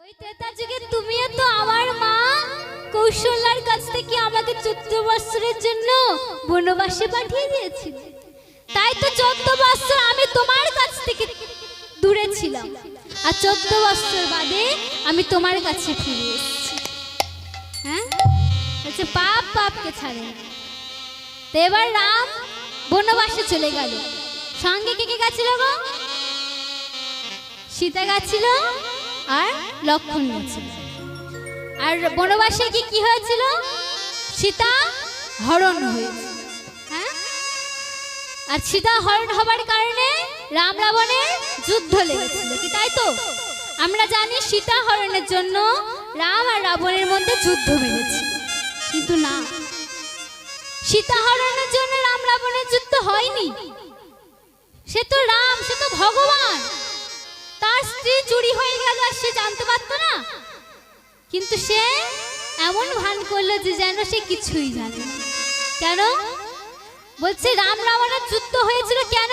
ওই ত্রেতা যুগে তুমিও তো আমার মা কৌশল্যার কাছ থেকে আমাকে 14 বছরের জন্য বনবাসে পাঠিয়ে দিয়েছিলে। তাই তো 14 বছর আমি তোমার কাছ থেকে দূরে ছিলাম, আর 14 বছর বাদে আমি তোমার কাছে ফিরে এসেছি। হ্যাঁ, আচ্ছা, পাপ পাপকে ছাড়ে না। তো এবার রাম বনবাসে চলে গেল। সঙ্গে কে কে গেছিল গো? সীতা গেছিল আর লক্ষ্মণ গেছিল। আর বনবাসে কি কি হয়েছিল? সীতা হরণ হয়েছে। হ্যাঁ, আর সীতা হরণ হবার কারণে রাম রাবণের যুদ্ধ লেগেছিল, কি তাই তো? আমরা জানি সীতা হরণের জন্য রাম আর রাবণের মধ্যে যুদ্ধ বেঁধেছিল, কিন্তু না, সীতা হরণের জন্য রাম রাবণের যুদ্ধ হয়নি। সে তো রাম, সে তো ভগবান, তার স্ত্রী চুরি হয়ে গেল আর সে জানতে পারতো না, কিন্তু সে এমন ভান করলো যে যেন সে কিছুই জানে না। কেন বলছে রাম রাবণের যুদ্ধ হয়েছিল? কেন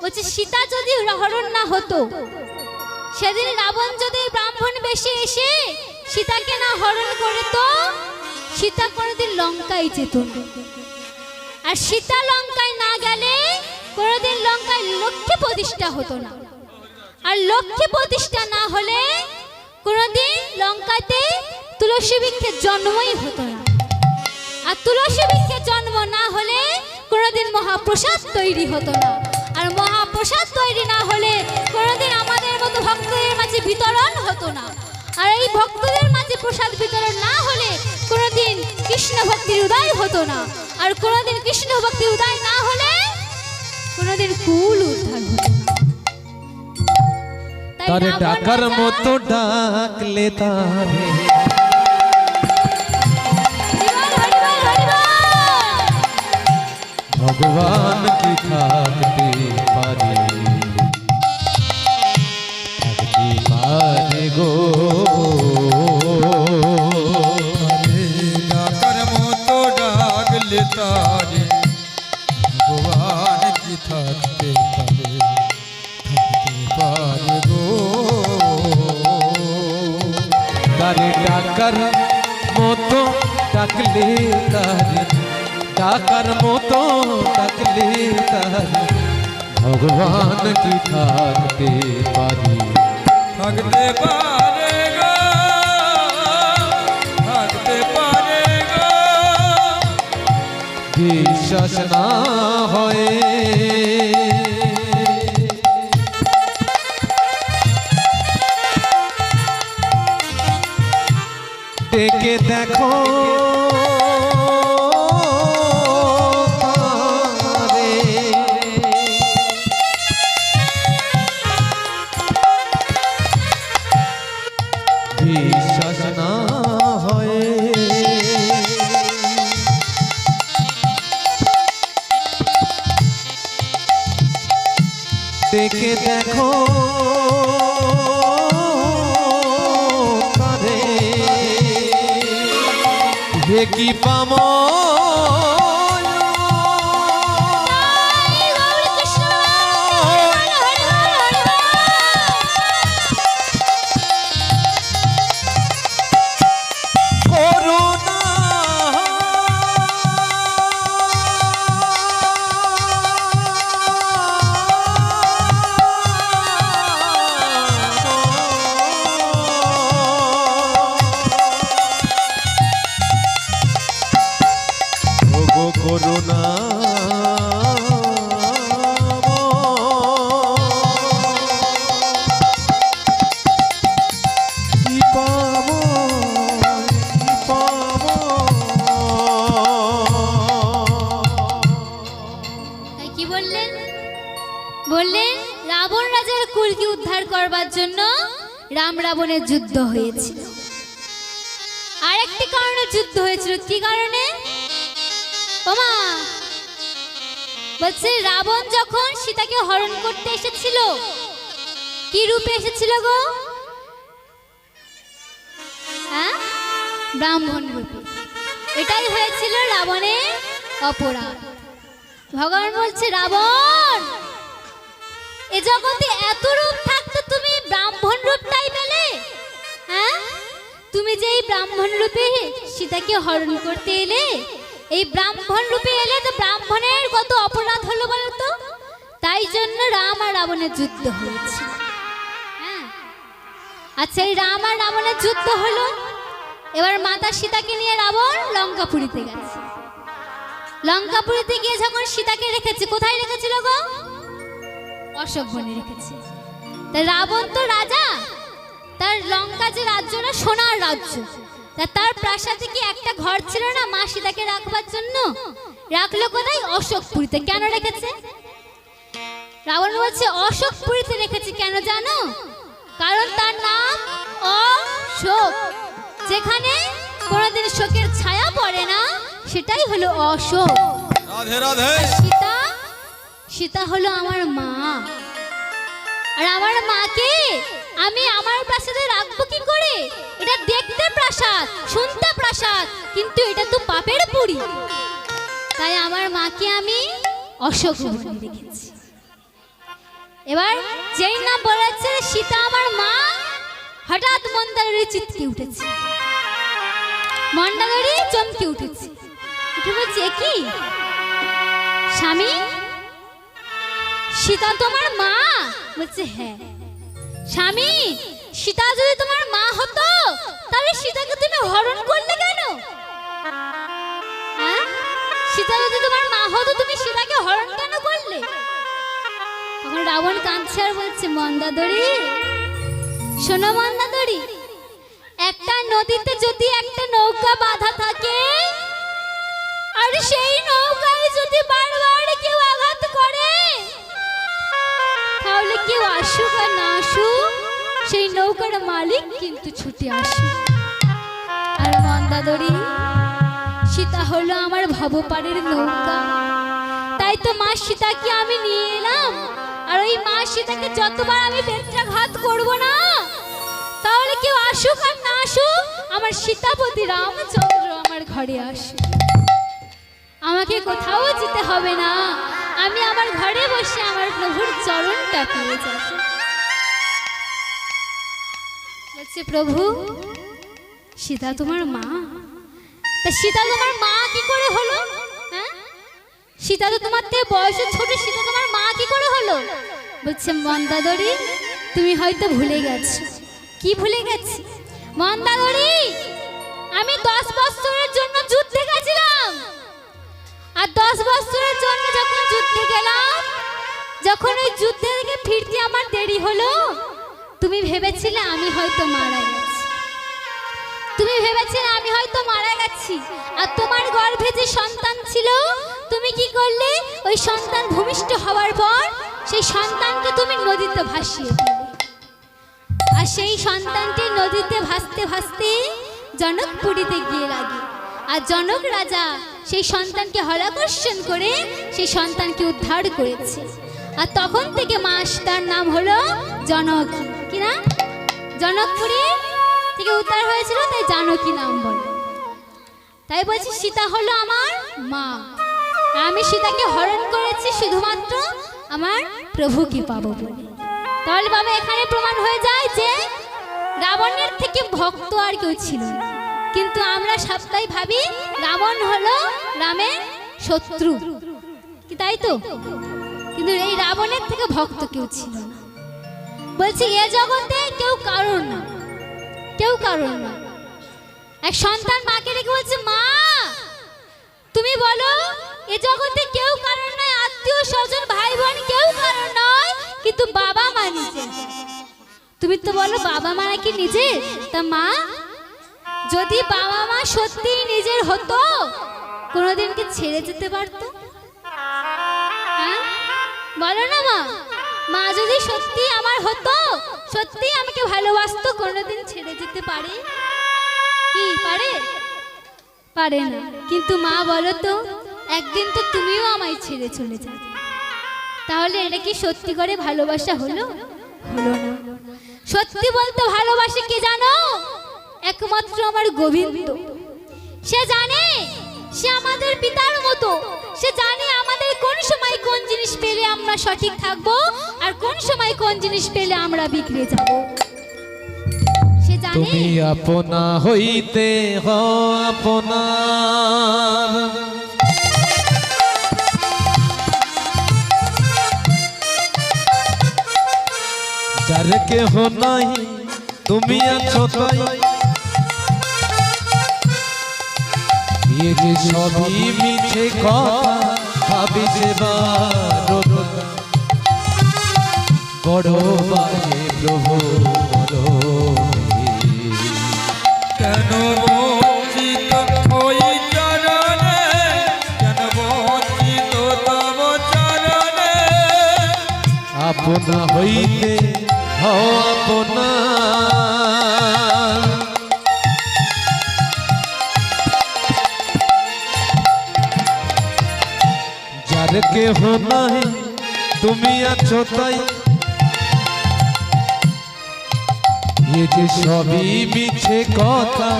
বলছে সীতা যদি হরণ না হতো, সেদিন রাবণ যদি ব্রাহ্মণ বেশে এসে সীতাকে না হরণ করে, তো সীতা কোনোদিন লঙ্কায় যেত না। আর সীতা লঙ্কায় না গেলে কোনোদিন লঙ্কায় লক্ষ্মী প্রতিষ্ঠা হতো না, আর লক্ষ্মী প্রতিষ্ঠা না হলে কোনোদিন লঙ্কাতে তুলসী বৃক্ষের জন্মই হতো না, আর তুলসী বৃক্ষের জন্ম না হলে কোনোদিন মহাপ্রসাদ তৈরি হতো না, আর মহাপ্রসাদ তৈরি না হলে কোনোদিন আমাদের মতো ভক্তদের মাঝে বিতরণ হতো না, আর এই ভক্তদের মাঝে প্রসাদ বিতরণ না হলে কোনোদিন কৃষ্ণ ভক্তির উদয় হতো না, আর কোনোদিন কৃষ্ণ ভক্তির উদয় না হলে কোনোদিন কুল উদ্ধার হতো না। তারে ডাকার মতো ডাকলে তারে ভগবান কি থাকতে পারে, থাকতে পারে গো। ডাকার মতো ডাকলে তারে ভগবান কি থাকতে পারে, থাকতে পারে গো। তারে ডাকার মতো ডাকলে তারে, ডাকার মতো ডাকলে তারে ভগবান কি থাকতে পারে, থাকতে পারে গো, থাকতে পারে গো। বিশ্বাস না হয় ডেকে দেখো তারে, বিশ্বাস না হয় ডেকে দেখো তারে, কি পামো করুণা কি পাবো, কি পাবো। তাই কি বললেন? বললেন রাবণ রাজার কুলকে উদ্ধার করবার জন্য রাম রাবণের যুদ্ধ হয়েছিল। আর একটি কারণে যুদ্ধ হয়েছিল। কি কারণে? ওমা বলছে রাবণ যখন সীতাকে হরণ করতে এসেছিল, কি রূপে এসেছিল গো? হ্যাঁ, ব্রাহ্মণ রূপে। এটাই হয়েছিল রাবণের অপরাধ। ভগবান বলছে রাবণ, এ জগতে এত রূপ থাকতে তুমি ব্রাহ্মণ রূপটাই পেলে? তুমি যে এই ব্রাহ্মণ রূপে সীতাকে হরণ করতে এলে, এই ব্রাহ্মণ রূপে এলে তো ব্রাহ্মণের কত অপরাধ হলো বলো তো? তাই জন্য রাম আর রাবণের যুদ্ধ হয়েছে। হ্যাঁ, আচ্ছা, এই রাম আর রাবণের যুদ্ধ হলো। এবার মাতা সীতাকে নিয়ে রাবণ লঙ্কাপুরীতে গেছে। লঙ্কাপুরীতে গিয়ে যখন সীতাকে রেখেছে, কোথায় রেখেছিল গো? অশোক বনে রেখেছে। তা রাবণ তো রাজা, তার লঙ্কা যে রাজ্য না, সোনার রাজ্য, তা তার প্রাসাদে কি একটা ঘর ছিল না মা সীতাকে রাখবার জন্য? রাখলো কোথায়? অশোকপুরীতে। কেন রেখেছে? রাবণ বলছে অশোকপুরীতে রেখেছে। কেন জানো? কারণ তার নাম অশোক। যেখানে কোনোদিন শোকের ছায়া পড়ে না, সেটাই হলো অশোক। রাধে রাধে। সীতা, সীতা হলো আমার মা। আর আমার মাকে আমি আমার প্রাসাদে রাখবো কি করে? এটা দেখতে প্রাসাদ, শুনতে প্রাসাদ, কিন্তু এটা তো পাপের পুরী। তাই আমার মাকে আমি অশোক বনে রেখেছি। এবার যেই না বলেছে সীতা আমার মা, হঠাৎ মন্দারের চিৎকে উঠেছে। মন্দারের চমকে উঠেছে, উঠে বলছে কি স্বামী, সীতা তোমার মা? বলছে হ্যাঁ। স্বামী, সীতা যদি তোমার মা হতো তাহলে সীতাকে তুমি হরণ করলে কেন? হ্যাঁ, সীতা যদি তোমার মা হতো তুমি সীতাকে হরণ কেন করলে? তখন রাবণ কাঁদছে আর বলছে মন্দাদরি, শোনো মন্দাদরি, একটা নদীতে যদি একটা নৌকা বাঁধা থাকে আর সেই নৌকায় যদি বারবার কেউ আঘাত করে, তাহলে কেউ আসুক আর না আসুক, সেই নৌকার মালিক কিন্তু ছুটে আসে। আর মন্দাদরি, সীতা হলো আমার ভবপাড়ের নৌকা। তাই তো মা সীতাকে আমি নিয়ে এলাম। আর ওই মা সীতাকে যতবার আমি বেত্রাঘাত করব না, তাহলে কেউ আসুক আর না আসুক, আমার সীতাপতি রামচন্দ্র আমার ঘরে আসে। আমাকে কোথাও যেতে হবে না, আমি আমার ঘরে বসে আমার প্রভুর চরণটা পেয়ে যাব। বলছে প্রভু, সীতা তোমার মা? তা সীতা তোমার মা কি করে হলো? হ্যাঁ, সীতা তো তোমার থেকে বয়সে ছোট, সীতা তোমার মা কি করে হলো? বলছে মন্দাদরি, তুমি হয়তো ভুলে গেছো। কি ভুলে গেছি? মন্দাদরি, আমি 10 বছরের জন্য যুদ্ধে গেছিলাম। আর 10 বছরের জন্য যখন যুদ্ধে গেলাম, যখন ওই যুদ্ধে থেকে ফিরতে আমার দেরি হলো, তুমি ভেবেছিলে আমি হয়তো মারা গেছি। তুমি ভেবেছিলে আমি হয়তো মারা গেছি। আর তোমার গর্ভে যে সন্তান ছিল, তুমি কি করলে? ওই সন্তান ভূমিষ্ঠ হওয়ার পর সেই সন্তানকে তুমি নদীতে ভাসিয়ে দিলে। আর সেই সন্তানটি নদীতে ভাসতে ভাসতে জনকপুরীতে গিয়ে লাগে। আর জনক রাজা সেই সন্তানকে হলাকর্ষণ করে সেই সন্তানকে উদ্ধার করেছে। আর তখন থেকে মা সীতার নাম হলো জনকী। কি না? জনকপুরী থেকে উদ্ধার হয়েছিল, তাই জানকী নাম বলে। তাই বলছি সীতা হলো আমার মা। আমি সীতাকে হরণ করেছি শুধুমাত্র আমার প্রভুকে পাবো বলে। তাহলে বাবা এখানে প্রমাণ হয়ে যায় যে রাবণের থেকে ভক্ত আর কেউ ছিল না। কিন্তু আমরা সবটাই ভাবি রাবণ হলো রামের শত্রু, কি তাই তো? কিন্তু এই রাবণের থেকে ভক্ত কেউ ছিল না। বলছি এ জগতে কেউ কারণ না, কেউ কারণ না। এক সন্তান মাকে রেখে বলছে মা তুমি বলো, এ জগতে কেউ কারণ নয়, আত্মীয় স্বজন ভাই বোন কেউ কারণ নয়, কিন্তু বাবা মা নিজের। তুমি তো বলো বাবা মা নাকি নিজের। তা মা, যদি বাবা মা সত্যি নিজের হতো, কোনোদিন কি ছেড়ে যেতে পারতো? হ্যাঁ বলো না মা, মা যদি সত্যি আমার হতো, সত্যি আমাকে ভালোবাসতো, কোনোদিন ছেড়ে যেতে পারে কি? পারে? পারে না। কিন্তু মা বলো তো, একদিন তো তুমিও আমায় ছেড়ে চলে যাবে। তাহলে এটা কি সত্যি করে ভালোবাসা হলো? হলো না। সত্যি বলতে ভালোবাসে কে জানো? একমাত্র আমার গোবিন্দ। সে জানে, সে আমাদের পিতার মতো। সে জানে আমাদের কোন সময় কোন জিনিস পেলে আমরা সঠিক থাকবো, আর কোন সময় কোন জিনিস পেলে আমরা বিগড়ে যাব। সে জানে তুমি আপনা হইতে হও আপনার, যার কেহ নাই তুমি আছো তাই, এ যে সবই মিছে কথা ভাবি যে বড় বাজে প্রভু বড় কেন বঞ্চিত ওই চরণে, কেন বঞ্চিত তব চরণে, আপনা হইতে হও আপনার, যার কেহ নাই তুমি আছো তাই, এ যে সবই মিছে কথা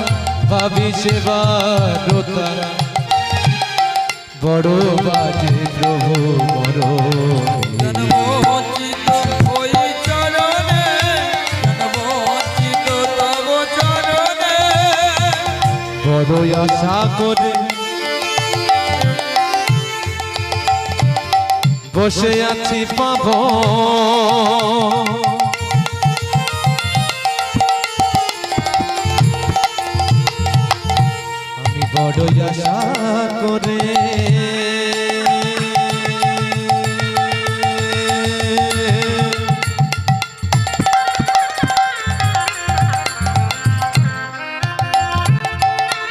ভাবি সেবার তারা, বড় বাজে প্রভু বড় কেন বঞ্চিত ওই চরণে, কেন বঞ্চিত তব চরণে, বড় আশা করে বসে আছি পাব, আমি বড় আশা করে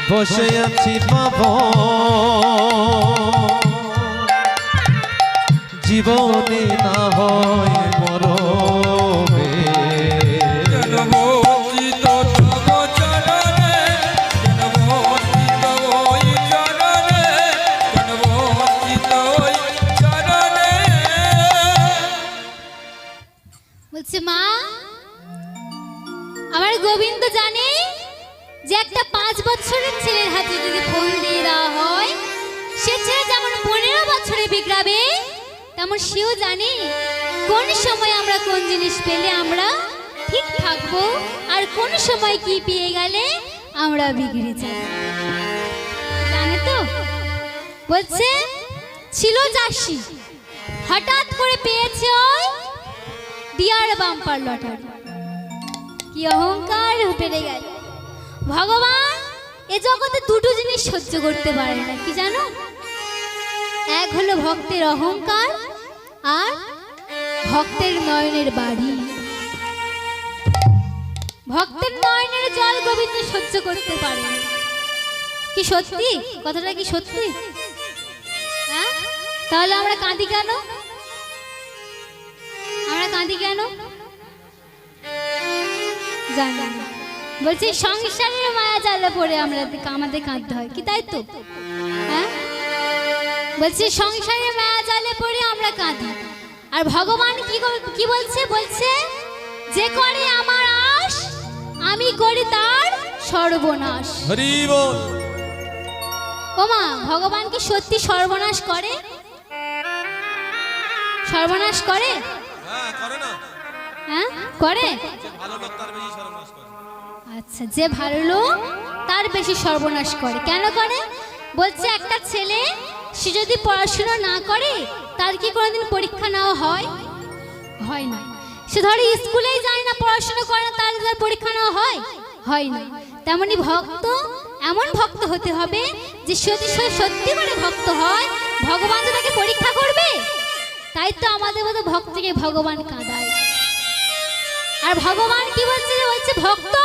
বসে আছি পাব, জীবনে না হয় মরবে, কেন বঞ্চিত তব চরণে, কেন বঞ্চিত ওই চরণে, কেন বঞ্চিত ওই চরণে। বলছে মা, আমার গোবিন্দ জানে যে একটা 5 বছরের ছেলের হাতে যদি ফোন দিয়ে দেওয়া হয়, সে ছেলে যেমন 15 বছরে বিগড়াবে, তেমন সেও জানে কোন সময় আমরা কোন জিনিস পেলে আমরা ঠিক থাকবো, আর কোন সময় কি পেয়ে গেলে আমরা বিগড়ে যাব, জানে তো। বলছে ছিল চাষি, হঠাৎ করে পেয়েছে ওই ডিয়ার বাম্পার লটারি, কি অহংকার বেড়ে গেল। ভগবান এ জগতে দুটো জিনিস সহ্য করতে পারে না, কি জানো? এক হলো ভক্তের অহংকার, আর ভক্তের নয়নের বাড়ি। ভক্তের নয়নের জল গোবিন্দ সহ্য করতে পারে না। কি সত্যি? কথাটা কি সত্যি? হ্যাঁ, তাহলে আমরা কাঁদি কেন? আমরা কাঁদি কেন জানি না। বলছি সংসারের মায়া জালে পড়ে আমাদের কাঁদতে হয়, কি তাই তো? হ্যাঁ, বলছি সংসারের মায়া জালে পড়ে আমরা কাঁদি। আর ভগবান কি বলছে? বলছে যে করে আমার আশ, আমি করি তার সর্বনাশ। হরি বল। ও মা, ভগবান কি সত্যি সর্বনাশ করে? সর্বনাশ করে? হ্যাঁ, করে না? হ্যাঁ, করে। ভালো লোক তার বেশি সর্বনাশ করে। আচ্ছা, যে ভালো লোক তার বেশি সর্বনাশ করে। কেন করে? বলছে একটা ছেলে সে যদি পড়াশোনা না করে, তার কি কোনোদিন পরীক্ষা নেওয়া হয়? হয় না। সে ধরে স্কুলেই যায় না, পড়াশোনা করে না, তার পরীক্ষা নেওয়া হয়? হয় না। তেমনি ভক্ত, এমন ভক্ত হতে হবে যে যদি সে সত্যি করে ভক্ত হয়, ভগবান তো তাকে পরীক্ষা করবে। তাই তো আমাদের মতো ভক্তকে ভগবান কাঁদায়। আর ভগবান কি বলছে? বলছে ভক্ত,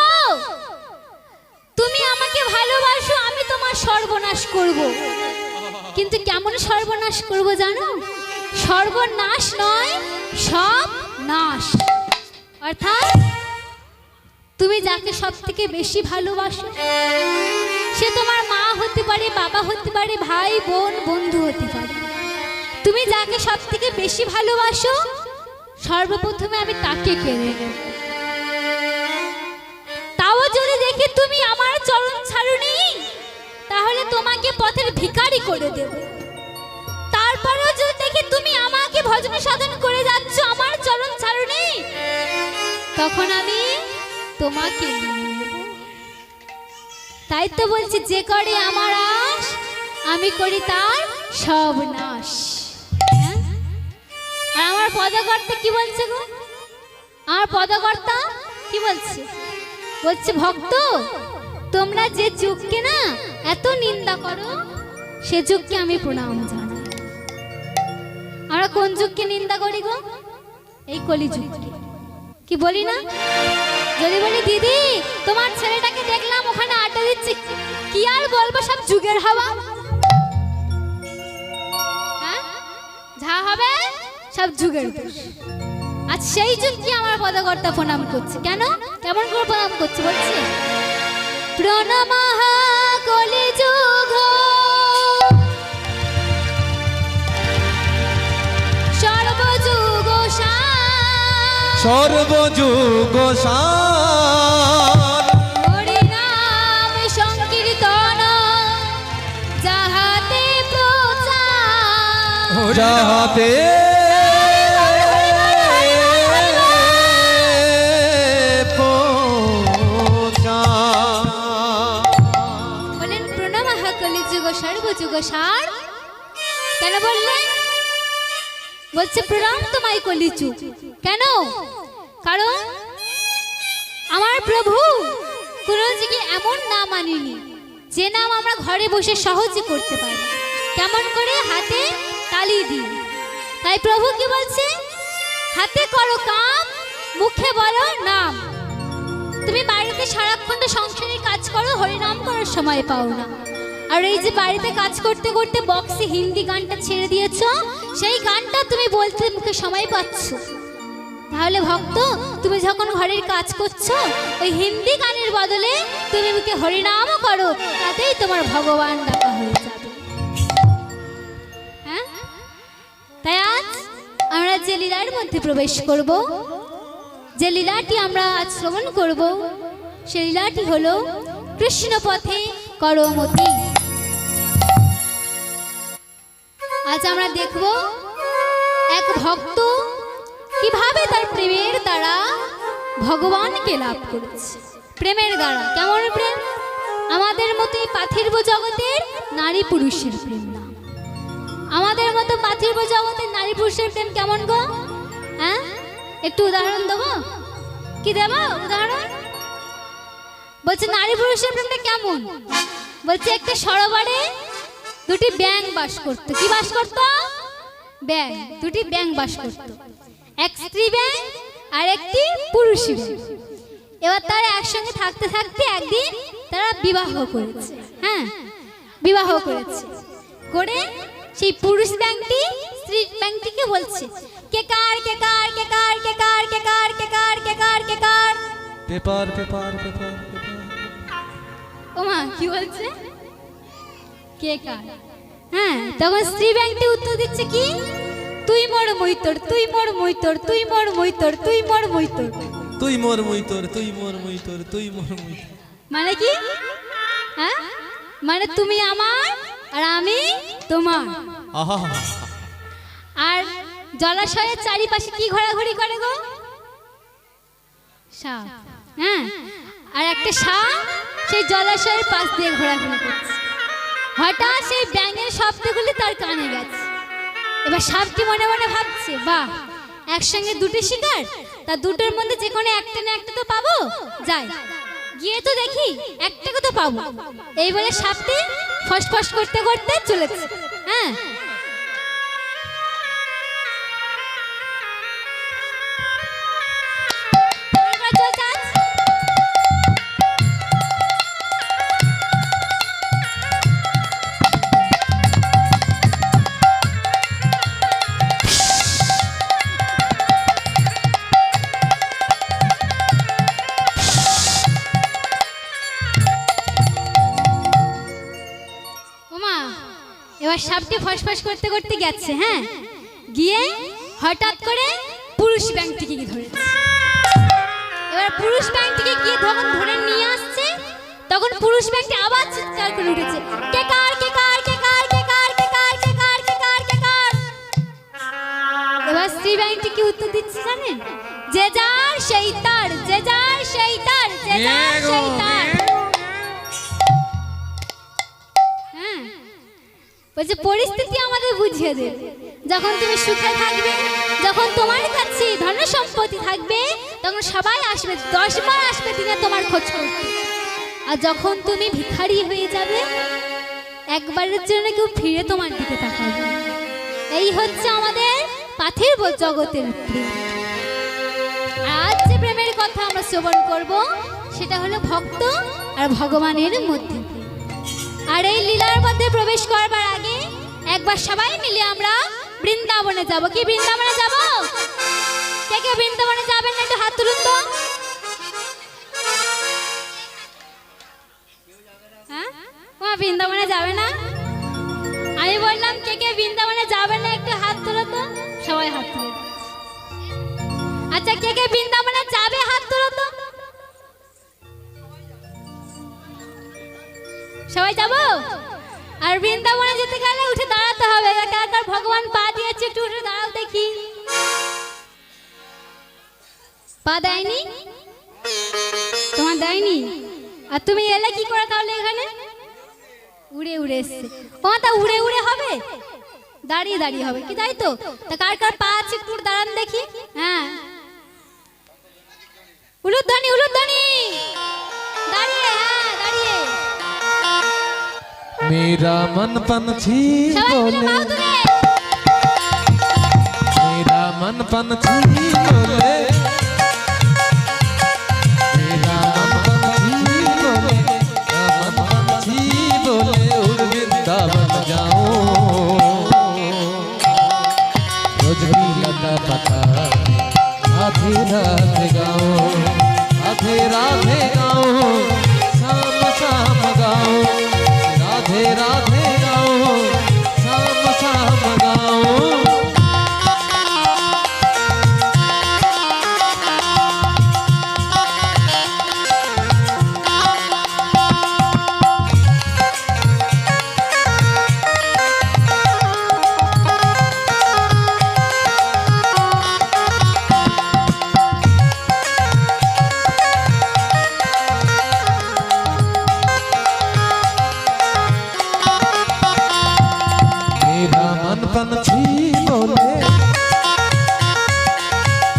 তুমি আমাকে ভালোবাসো, আমি তোমার সর্বনাশ করব। কিন্তু কেমন সর্বনাশ করব জানো? সর্বনাশ নয়, সব নাশ। অর্থাৎ তুমি যাকে সব থেকে বেশি ভালোবাসো, সে তোমার মা হতে পারে, বাবা হতে পারে, ভাই বোন বন্ধু হতে পারে। তুমি যাকে সব থেকে বেশি ভালোবাসো, সর্বপ্রথমে আমি তাকে কেড়ে নেব। তাও যদি দেখি তুমি আমার চরণ ছাড়ুনি, তাহলে তোমাকে পথের ভিখারি করে দেব। তারপরেও যদি দেখি তুমি আমাকে ভজন সাধন করে যাচ্ছ, আমার চরণ ছাড়ুনি, তখন আমি তোমাকে নিয়ে তাই তো বলছি, যে করে আমার আশ আমি করি তার সব নাশ। হ্যাঁ? আর আমার পদকর্তা কি বলছে গো? আমার পদকর্তা কি বলছে? বলছে, ভক্ত তোমরা যে যুগকে না এত নিন্দা করো, সে যুগকে আমি প্রণাম জানাই। আমরা কোন যুগকে নিন্দা করি গো? এই কলি যুগকে। কি বলি না? যদি বলি দিদি তোমার ছেলেটাকে দেখলাম ওখানে আড্ডা দিচ্ছে, কি আর বলবো, সব যুগের হাওয়া। হ্যাঁ, যা হবে সব যুগের দোষ। আজ সেই যুগকে আমার পদকর্তা প্রণাম করছে। কেন? কেমন করে প্রণাম করছে বলছে, প্রণামঃ কলি যুগ সর্বযুগ সর্বযুগ সার হরি নাম সংকীর্তন যাহাতে প্রচার। যাহাতে বলেন প্রণামঃ কলিযুগ সর্বযুগ সার। কেন বললেন? বলছে প্রণাম তোমায় কলিযুগ। কেন? কারণ আমার প্রভু কোন যুগে এমন নাম আনেনি যে নাম আমরা ঘরে বসে সহজে করতে পারি। কেমন করে? হাতে তালি দিই। তাই প্রভু কি বলছে? হাতে করো কাম, মুখে বলো নাম। তুমি বাড়িতে সারাক্ষণ তো সংসারের কাজ করো, হরিনাম করার সময় পাও না। আর এই যে বাড়িতে কাজ করতে করতে বক্সে হিন্দি গানটা ছেড়ে দিয়েছো, সেই গানটা তুমি বলতে মুখে সময় পাচ্ছ। তাহলে ভক্ত তুমি যখন ঘরের কাজ করছো, ওই হিন্দি গানের বদলে তুমি মুখে হরিনামও করো, তাতেই তোমার ভগবান ডাকা হয়ে যাবে। হ্যাঁ, তাই আজ আমরা যে লীলার মধ্যে প্রবেশ করব, যে লীলাটি আমরা আজ শ্রবণ করব, সেই লীলাটি হলো কৃষ্ণ পথে করমতি। আজ আমরা দেখব এক ভক্ত কিভাবে তার প্রেমের দ্বারা ভগবানকে লাভ করেছে। প্রেমের দ্বারা কেমন প্রেম? আমাদের মতো এই পার্থিব জগতের নারী পুরুষের প্রেম না। আমাদের মতো পার্থিব জগতের নারী পুরুষের প্রেম কেমন গো? হ্যাঁ, একটু উদাহরণ দেবো? কি দেব উদাহরণ? বলছে নারী পুরুষের প্রেমটা কেমন? বলছে একটা সরোবরে দুটি ব্যাঙ বাস করত। কি বাস করত? ব্যাঙ। দুটি ব্যাঙ বাস করত, এক স্ত্রী ব্যাঙ আর একটি পুরুষী ব্যাঙ। এবার তারা একসঙ্গে থাকতে থাকতে একদিন তারা বিবাহ করেছে। হ্যাঁ, বিবাহ করেছে করে সেই পুরুষ ব্যাঙটি স্ত্রী ব্যাঙটিকে বলছে, কে কার কে কার কে কার কে কার কে কার কে কার কে কার কে কার পেপার পেপার পেপার। ওমা কি বলছে? কে কার? হ্যাঁ, তখন স্ত্রী ব্যাঙটি উত্তর দিচ্ছে কি, তুই মোর মইতর, তুই মোর মইতর, তুই মোর মইতর, তুই মোর মইতর। তুই মোর মুইতর, তুই মোর মুইতর, তুই মোর মুইতর। মানে কি? হ্যাঁ, মানে তুমি আমার আর আমি তোমার। আহা, আর জলাশয়ের চারিপাশে কি ঘোরাঘুরি করে গো? সাপ। হ্যাঁ, আর একটা সাপ সেই জলাশয়ের পাশ দিয়ে ঘোরাঘুরি করছে। হঠাৎ সেই ব্যাঙের শব্দগুলি তার কানে গেছে। এবার সাপটি মনে মনে ভাবছে, বাহ, একসঙ্গে দুটো শিকার, তা দুটোর মধ্যে যে কোনো একটা না একটা তো পাবো, যাই গিয়ে তো দেখি একটাকে তো পাবো। এই বলে সাপটি ফসফস করতে করতে চলেছে। হ্যাঁ, এবার সাপটি ফসফস করতে করতে গেছে। হ্যাঁ, গিয়ে হঠাৎ করে পুরুষ ব্যাঙটিকে ধরেছে। এবার পুরুষ ব্যাঙটিকে গিয়ে যখন ধরে নিয়ে আসছে, তখন পুরুষ ব্যাঙটি আবার চিৎকার করে উঠেছে, কে কার কে কার কে কার কে কার কে কার কে কার কে কার কে কার। এবার স্ত্রী ব্যাঙটি কি উত্তর দিচ্ছে জানেন? যে যার সেই তার, যে যার সেই তার, যে যার সেই তার। বুঝিয়ে দেবে। যখন তুমি সুখে থাকবে, যখন তোমার কাছে ধন সম্পত্তি থাকবে, তখন সবাই আসবে, 10 বার আসবে দিনে তোমার খোঁজ করতে। আর যখন তুমি ভিখারি হয়ে যাবে, একবারের জন্য কেউ ফিরে তোমার দিকে তাকাবে না। এই হচ্ছে আমাদের পার্থিব জগতের প্রেম। আজ যে প্রেমের কথা আমরা শ্রবণ করব, সেটা হলো ভক্ত আর ভগবানের মধ্যে। আর এই লীলার মধ্যে প্রবেশ করবার আগে একবার সবাই মিলে আমরা বৃন্দাবনে যাব। কি বৃন্দাবনে যাব? কে কে বৃন্দাবনে যাবেন না একটু হাত তুলুন তো। হ্যাঁ, বৃন্দাবনে যাবে না? আমি বললাম কে কে বৃন্দাবনে যাবে না একটু হাত তুলো তো। সবাই হাত তুলো। আচ্ছা, কে কে বৃন্দাবনে যাবে হাত তুলো তো। সবাই যাবো? আর বৃন্দাবনে যেতে গেলে উঠে দাঁড়াতে হবে। কার ভগবান পা দিয়েছে একটু উঠে দাঁড়াও দেখি। পা দেয়নি? তোমার দেয়নি? আর তুমি এলে কি করে তাহলে এখানে? উড়ে উড়ে এসছে। তা উড়ে উড়ে হবে? দাঁড়িয়ে দাঁড়িয়ে হবে কি, তাই তো? তা কার কার পা আছে একটু দাঁড়ান দেখি। হ্যাঁ, উলুধ্বনি উলুধ্বনি, দাঁড়িয়ে, হ্যাঁ দাঁড়িয়ে। मेरा मन पंछी बोले, मेरा मन पंछी बोले, मेरा मन पंछी बोले, मेरा मन पंछी बोले, उड़ वृंदावन जाऊं। रोज की लता पता राधे राधे गाऊं, राधे राधे गाऊं, शाम शाम गाऊं, राधे राधे गाओ, शाम शाम गाओ। पंछी बोले,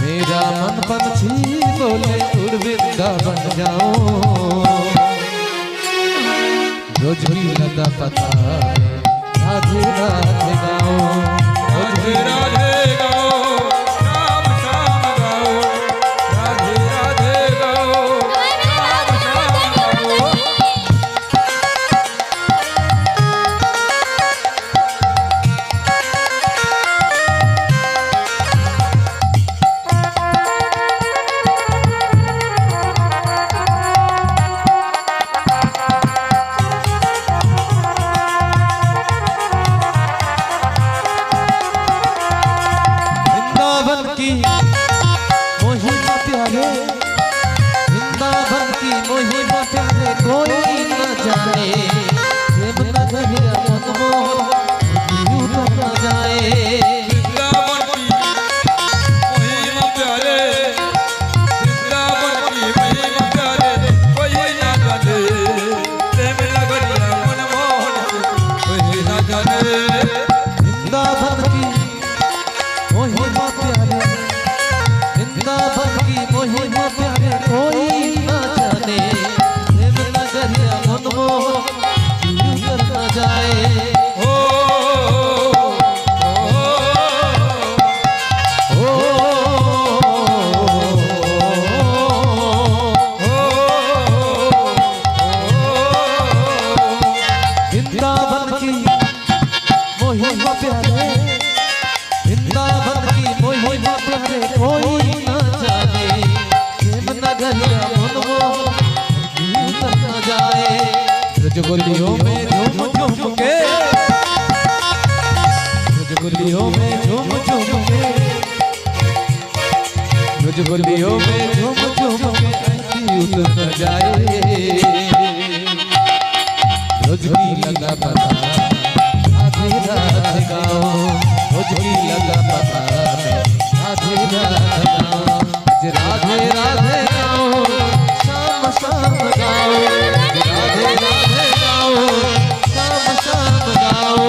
मेरा मन पंछी बोले, उड़ वृंदावन जाओ। रोज की लता पता राधे राधे गाओ, राधे राधे गाओ, शाम शाम गाओ, राधे राधे गाओ, शाम शाम गाओ। महिमा प्यारे, वृंदावन की महिमा प्यारे, कोई न जाने। प्रेम नगरिया मनमोहन जीव न जाए। वृंदावन की महिमा प्यारे, वृंदावन की महिमा प्यारे, कोई न जाने। प्रेम नगरिया मनमोहन कोई न जाने। वृंदावन की महिमा प्यारे, वृंदावन की महिमा प्यारे, कोई न जाने। प्रेम नगरिया मनमोहन जीव न जाए। ओ वृंदावन की महिमा प्यारे, वृंदावन की महिमा प्यारे, कोई न जाने। प्रेम नगरिया मनमोहन जीव न जाए। रजगुलियों में झूम झूम के, रजगुलियों में झूम झूम के, रजगुलियों में झूम झूम के उतर न जाए। रोज की लगा पता राधे राधे गाओ, रोज की लगा पता राधे राधे गाओ, राधे राधे गाओ, शाम शाम गाओ, राधे राधे गाओ, शाम शाम गाओ।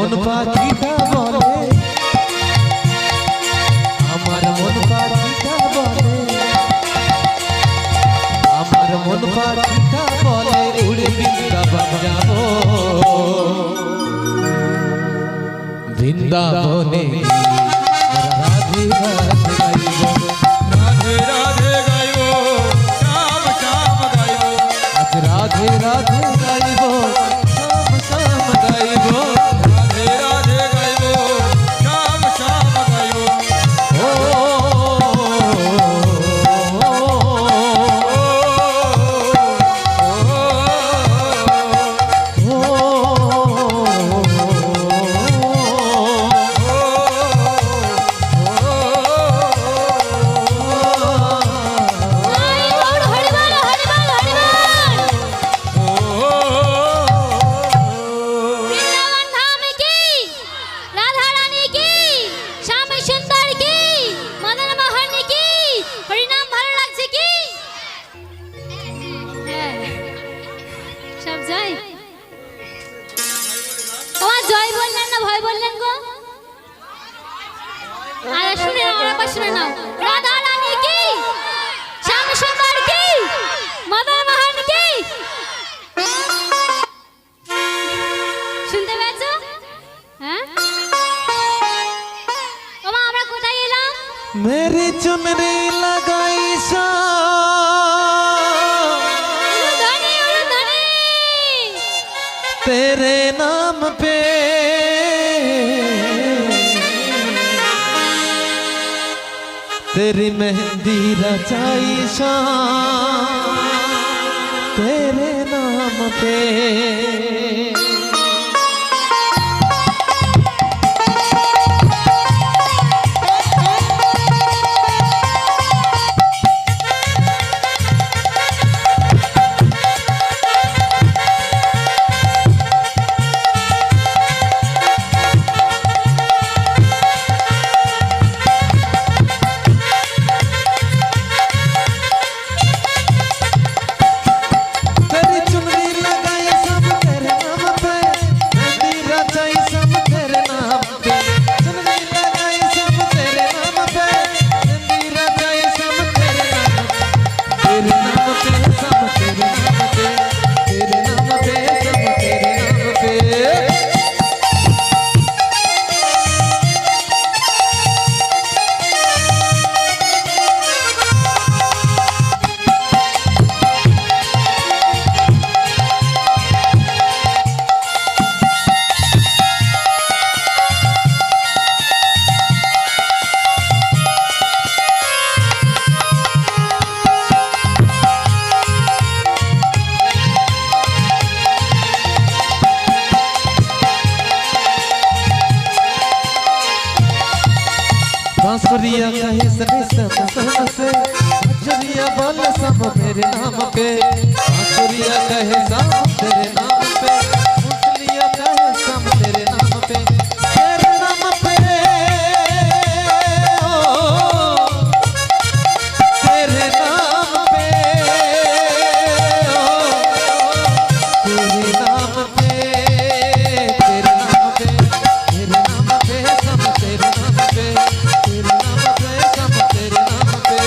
মন পাখিটা বলে, আমার মন পাখিটা বলে, আমার মন পাখিটা বলে উড়ে বৃন্দাবন যাব, বৃন্দাবনে রাধে রাধে গাইব, রাধে রাধে গাইব, শ্যাম শ্যাম গাইব, আজ রাধে রাধে গাইব, শ্যাম শ্যাম গাইব, রাধে রাধে গাইব, শ্যাম শ্যাম গাইব। ও বৃন্দাবন ধাম কি, রাধা রানী কি, শ্যাম সুন্দর কি, মদন মোহন কি, হরিনাম ভালো লাগছে কি? হ্যাঁ, সব জয়। তোমার জয় বললেন না ভয় বললেন গো? আর শুনে নাও, আরেকবার শুনে নাও। রাধা রানী কি, শ্যাম সুন্দর কি, মদন মোহন কি। শুনতে পেয়েছো? হ্যাঁ, ওমা আমরা কোথায় এলাম? मेरी चुनरी लगाई सा উলুধ্বনি, উলুধ্বনি। तेरे नाम पे, तेरी मेहंदी रचाई सा तेरे नाम पे, तेरी चुनरी लगाई सब तेरे नाम पे, मेहंदी रचाई सब तेरे नाम पे, चुनरी लगाई सब तेरे नाम पे, मेहंदी रचाई सब तेरे नाम पे, तेरे नाम पे सब तेरे नाम पे, तेरे नाम पे सब तेरे नाम पे। बांसुरिया कहे सने सम सम से, बंसुरिया बोल सब मेरे नाम पे, बांसुरिया कहे सब तेरे नाम पे, बंसुरिया कहे सब तेरे नाम पे, तेरे नाम पे, ओ, तेरे नाम पे, ओ, तेरे नाम पे, तेरे नाम पे, तेरे नाम पे सब तेरे नाम पे, तेरे नाम पे सब तेरे नाम पे।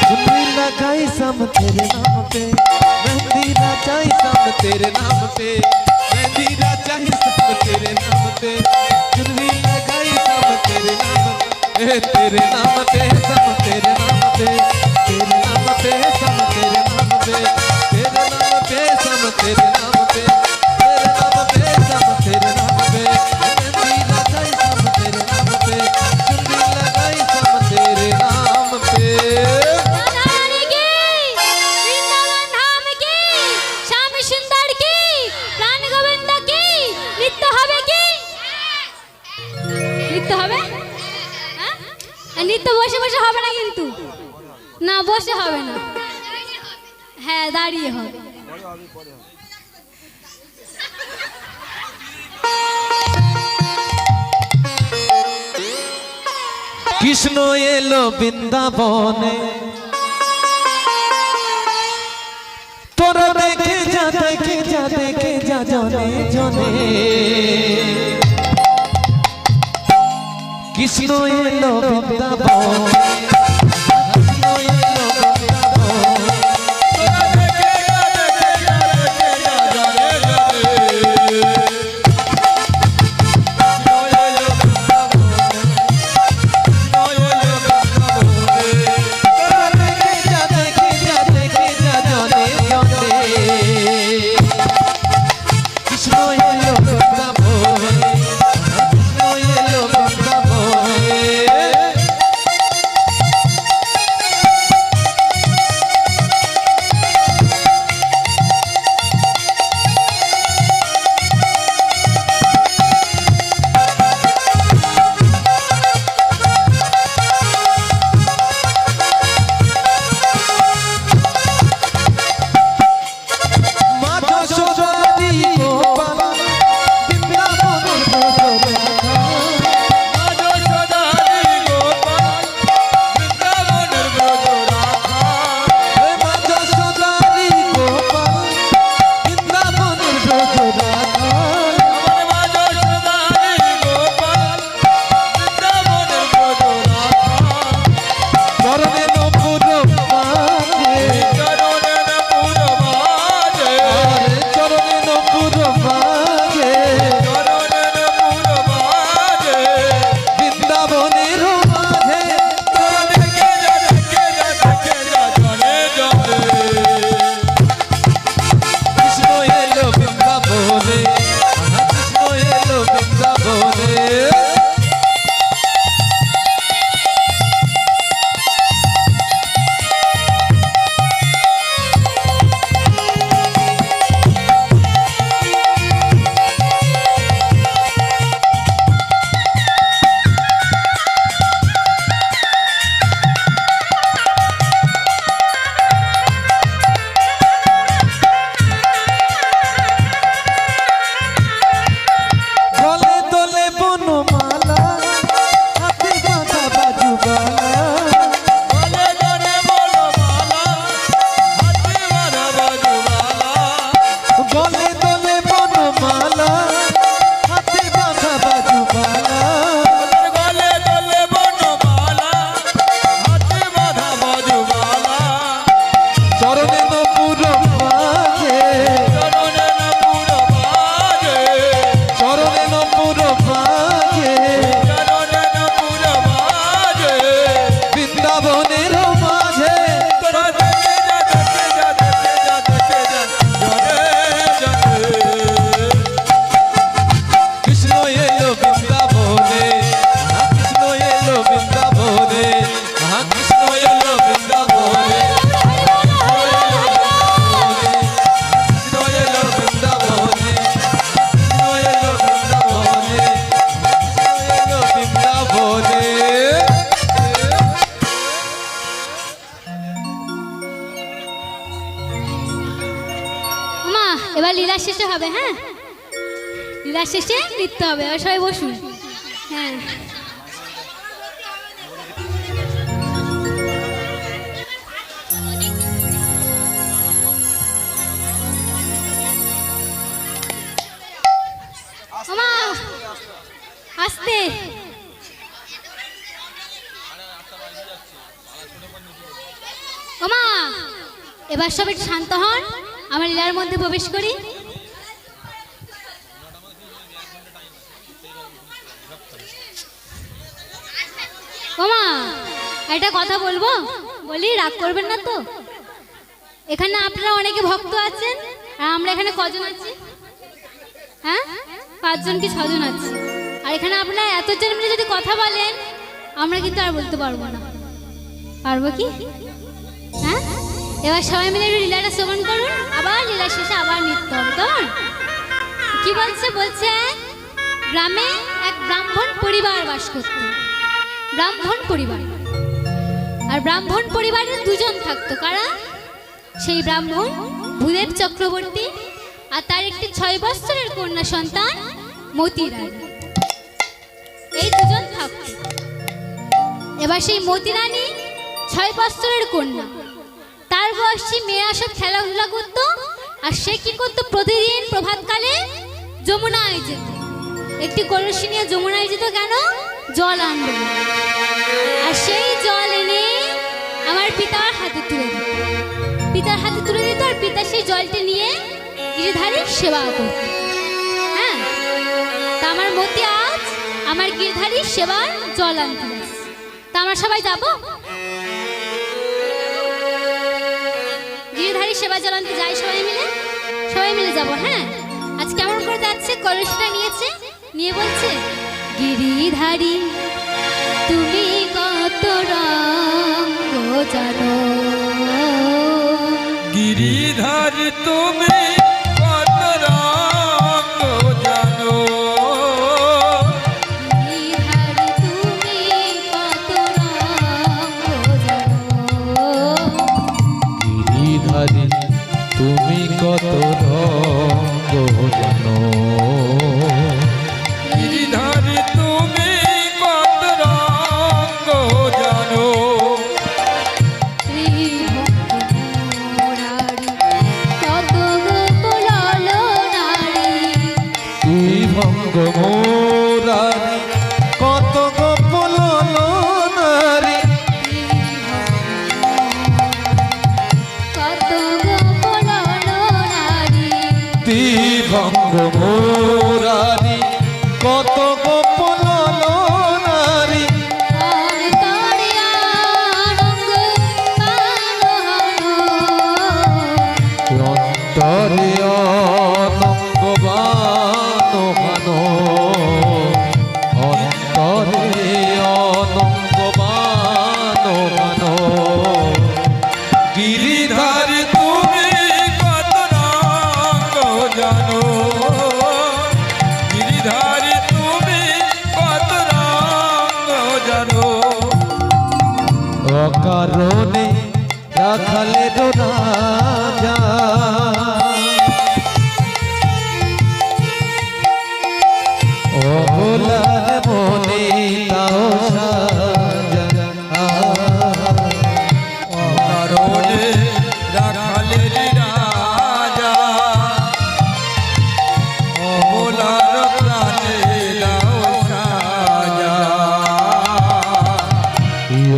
चुनरी लगाई सब तेरे नाम पे, मेहंदी रचाई सब तेरे नाम पे, मेहंदी रचाई सब तेरे नाम पे, चुनरी लगाई सब तेरे नाम पे, तेरे नाम पे सब तेरे नाम पे, तेरे नाम पे सब तेरे नाम पे, तेरे नाम पे सब तेरे नाम पे, तेरे नाम पे सब तेरे नाम पे, मेहंदी रचाई सब तेरे नाम पे, चुनरी लगाई सब तेरे नाम पे। রাধা রানী কি, বৃন্দাবন ধাম কি, শ্যাম সুন্দর কি, প্রাণ গোবিন্দ কি, নৃত্য হবে কি? নৃত্য হবে? হ্যাঁ, আর নৃত্য বসে বসে হবে না কিন্তু, না বসে হবে না, হ্যাঁ দাঁড়িয়ে হবে। কৃষ্ণ এলো বৃন্দাবনে, তোরা দেখে যা দেখে যা দেখে যা জনে জনে। কৃষ্ণ এলো বৃন্দাবনে, কৃষ্ণ এলো বৃন্দাবনে। এবার লীলা শেষে হবে, হ্যাঁ লীলা শেষে নৃত্য হবে। এবার সবাই বসুন। হ্যাঁ ওমা আস্তে, ওমা এবার সব একটু শান্ত হন, আমার লীলার মধ্যে প্রবেশ করি। ওমা একটা কথা বলবো, বলি রাগ করবেন না তো? এখানে আপনারা অনেকে ভক্ত আছেন, আর আমরা এখানে কজন আছি? হ্যাঁ 5 জন কি 6 জন আছি। আর এখানে আপনারা এতজন মিলে যদি কথা বলেন, আমরা কিন্তু আর বলতে পারবো না। পারবো কি? হ্যাঁ এবার সবাই মিলে একটু লীলাটা শ্রবণ করুন, আবার লীলা শেষে আবার নৃত্য হবে। তো কি বলছে? বলছে গ্রামে এক ব্রাহ্মণ পরিবার বাস করত, ব্রাহ্মণ পরিবার। আর ব্রাহ্মণ পরিবারের দুজন থাকতো, কারা? সেই ব্রাহ্মণ ভূদেব চক্রবর্তী আর তার একটি 6 বৎসরের কন্যা সন্তান মতি রানী। এই দুজন থাকতো। এবার সেই মতি রানী 6 বৎসরের কন্যা, তার বয়সী মেয়েরা সব খেলাধুলা করতো, আর সে কি করতো? প্রতিদিন প্রভাতকালে যমুনায় যেত, একটি কলসি নিয়ে যমুনায় যেত। কেন? জল আনবে। আর সেই জল এনে আমার পিতার হাতে তুলে দিত, পিতার হাতে তুলে দিত, আর পিতা সেই জলটি নিয়ে গিরিধারীর সেবা করত। হ্যাঁ, তা আমার মতি আজ আমার গিরিধারীর সেবার জল আনতে যাচ্ছে। তা আমরা সবাই যাব, গিরিধারীর সেবা জল আনতে যাই, সবাই মিলে যাব। হ্যাঁ, আজ কেমন করে যাচ্ছে? কলসিটা নিয়েছে, নিয়ে বলছে, গিরিধারী তুমি কত রঙ জানো, গিরিধার তুমি কত রঙ জানো, গিরিধারী তুমি কত রঙ জানো, গিরিধারী তুমি কত রঙ জানো, গিরিধার তুমি কত রঙ জানো, ত্রিভঙ্গ নারী, কত গোপল নারী, ত্রিভঙ্গ মোরারি কত গোপল নারী, অন্তরে অনঙ্গ বানো বানো, অন্তরে অনঙ্গ বানো বানো, গিরিধার তুমি কত রঙ জানো, গিরিধার তুমি কত রঙ জানো, অকারণে রাখালে রাজা, অবলার মনে তাও সাজা, অকারণে রাখালের রাজা, অবলার প্রাণে দাও সাজা,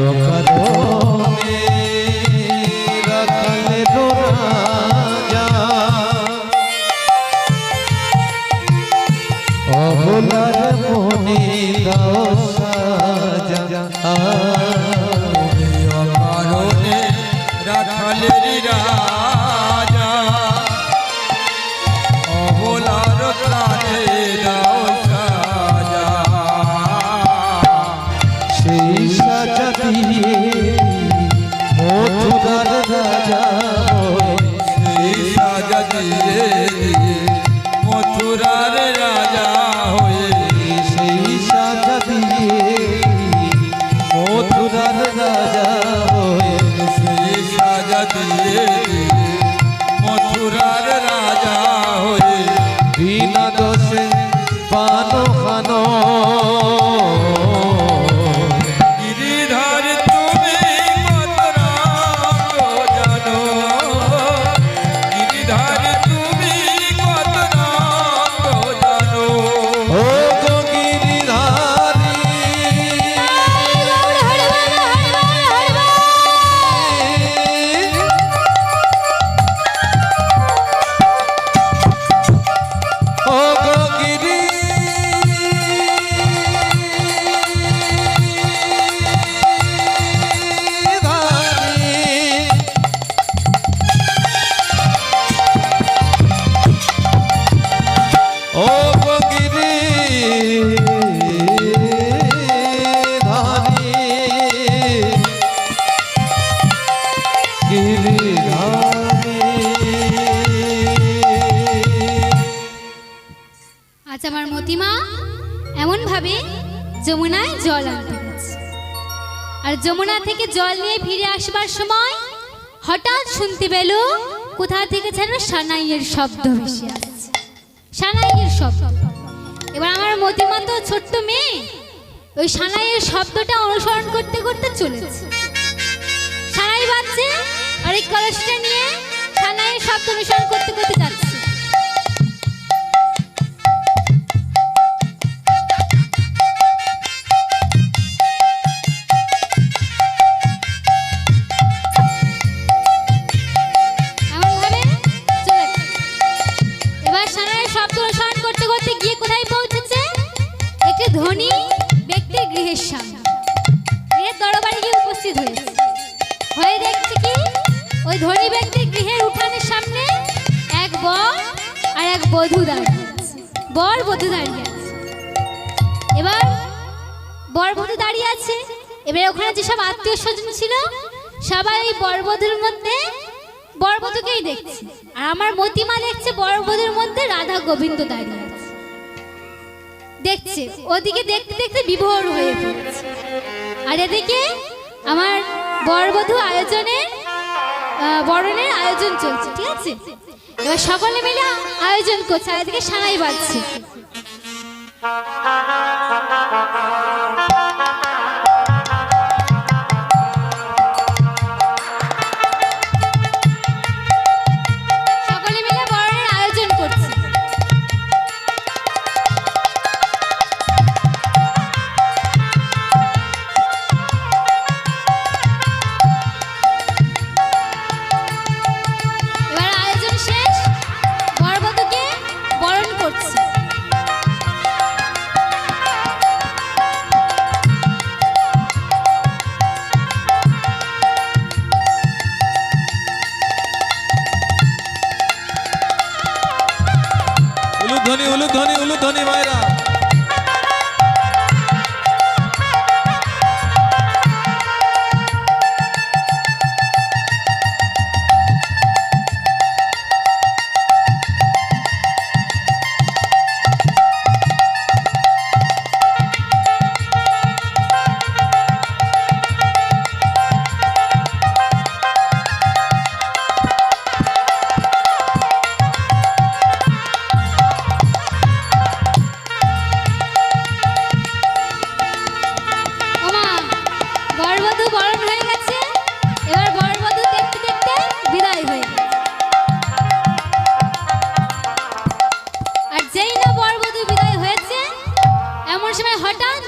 অকারণে রাখালে রাজা, অবলার মনে তাও সাজা, অকারণে রাখালের রাজা, অবলার প্রাণে দাও সাজা, সেই সাজা দিয়ে মথুরার রাজা হয়ে, সেই সাজা দিয়ে মথুরার রাজা হয়ে, সেই সাজা দিয়ে মথুরার রাজা হয়ে, সেই সাজা দিয়ে মথুরার রাজা হয়ে, বিনা দোষে পানো খানো, গিরিধার তুমি কত রঙ জানো, গিরিধার তুমি কত রঙ জানো, ও গো গিরিধারী, ও গো গিরিধারী, ও গো গিরিধারী, গিরিধারী। আজ আমার মতিমা এমন ভাবে যমুনায় জল আনতে গেছে, আর যমুনা থেকে জল নিয়ে ফিরে আসবার সময় হঠাৎ শুনতে পেল কোথা থেকে যেন সানাইয়ের শব্দ ভেসে আসছে, সানাইয়ের শব্দ। এবার আমার মতিমা তো ছোট্ট মেয়ে, ওই সানাইয়ের শব্দটা অনুসরণ করতে করতে চলেছে। সানাই বাজছে আর এই কলসটা নিয়ে সানাইয়ের শব্দ অনুসরণ করতে করতে যাচ্ছে। ধনী ব্যক্তির গৃহের সামনে, গৃহের দরবারে গিয়ে উপস্থিত হয়েছে। হয়ে দেখছে কি ওই ধনী ব্যক্তির গৃহের উঠানের সামনে এক বর আর এক বধূ দাঁড়িয়ে আছে, বর বধূ দাঁড়িয়ে আছে। এবার বর বধূ দাঁড়িয়ে আছে, এবার ওখানে যেসব আত্মীয় স্বজন ছিল সবাই ওই বর বধূর মধ্যে বর বধূকেই দেখছে, আর আমার মতিমা দেখছে বর বধূর মধ্যে রাধা গোবিন্দ দাঁড়িয়ে আছে দেখছে। ওদিকে দেখতে দেখতে বিভোর হয়ে পড়েছে, আর এদিকে আমার বরবধূ আয়োজনের বরণের আয়োজন চলছে, ঠিক আছে। এবার সকলে মিলে আয়োজন করছে, আর এদিকে সানাই বাজছে। সকলে মিলে বরণের আয়োজন করছে। উলুধ্বনি উলুধ্বনি মায়েরা।